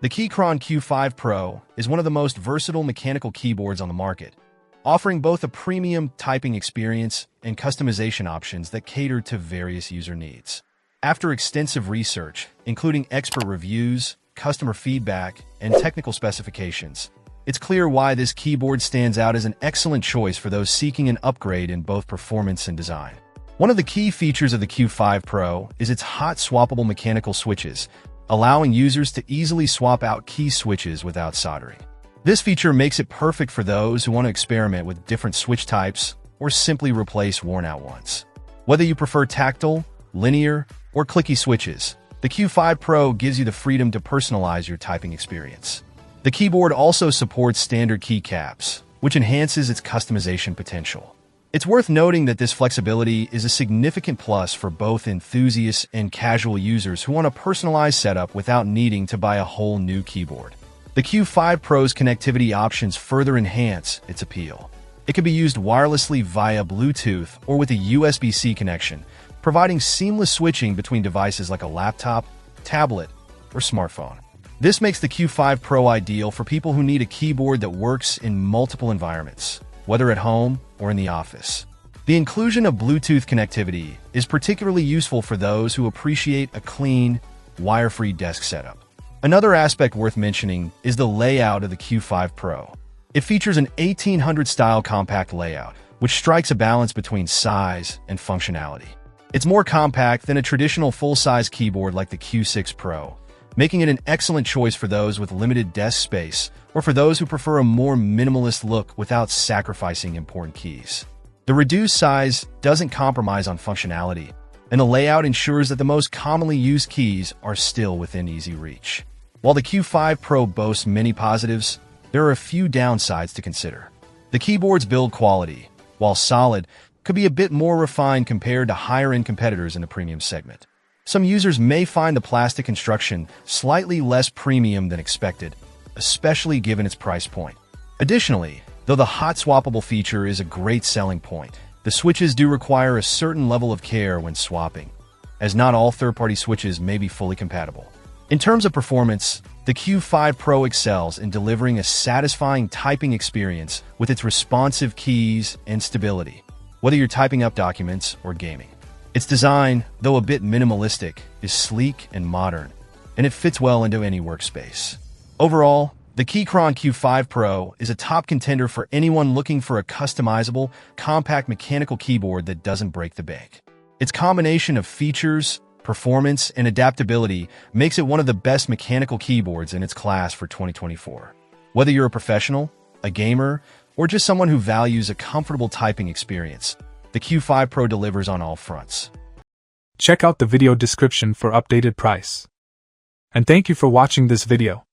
The Keychron Q5 Pro is one of the most versatile mechanical keyboards on the market, offering both a premium typing experience and customization options that cater to various user needs. After extensive research, including expert reviews, customer feedback, and technical specifications, it's clear why this keyboard stands out as an excellent choice for those seeking an upgrade in both performance and design. One of the key features of the Q5 Pro is its hot swappable mechanical switches, allowing users to easily swap out key switches without soldering. This feature makes it perfect for those who want to experiment with different switch types or simply replace worn-out ones. Whether you prefer tactile, linear, or clicky switches, the Q5 Pro gives you the freedom to personalize your typing experience. The keyboard also supports standard keycaps, which enhances its customization potential. It's worth noting that this flexibility is a significant plus for both enthusiasts and casual users who want a personalized setup without needing to buy a whole new keyboard. The Q5 Pro's connectivity options further enhance its appeal. It can be used wirelessly via Bluetooth or with a USB-C connection, providing seamless switching between devices like a laptop, tablet, or smartphone. This makes the Q5 Pro ideal for people who need a keyboard that works in multiple environments, whether at home or in the office. The inclusion of Bluetooth connectivity is particularly useful for those who appreciate a clean, wire-free desk setup. Another aspect worth mentioning is the layout of the Q5 Pro. It features an 1800-style compact layout, which strikes a balance between size and functionality. It's more compact than a traditional full-size keyboard like the Q6 Pro, making it an excellent choice for those with limited desk space or for those who prefer a more minimalist look without sacrificing important keys. The reduced size doesn't compromise on functionality, and the layout ensures that the most commonly used keys are still within easy reach. While the Q5 Pro boasts many positives, there are a few downsides to consider. The keyboard's build quality, while solid, could be a bit more refined compared to higher-end competitors in the premium segment. Some users may find the plastic construction slightly less premium than expected, especially given its price point. Additionally, though the hot swappable feature is a great selling point, the switches do require a certain level of care when swapping, as not all third-party switches may be fully compatible. In terms of performance, the Q5 Pro excels in delivering a satisfying typing experience with its responsive keys and stability, whether you're typing up documents or gaming. Its design, though a bit minimalistic, is sleek and modern, and it fits well into any workspace. Overall, the Keychron Q5 Pro is a top contender for anyone looking for a customizable, compact mechanical keyboard that doesn't break the bank. Its combination of features, performance, and adaptability makes it one of the best mechanical keyboards in its class for 2024. Whether you're a professional, a gamer, or just someone who values a comfortable typing experience, the Q5 Pro delivers on all fronts. Check out the video description for updated price. And thank you for watching this video.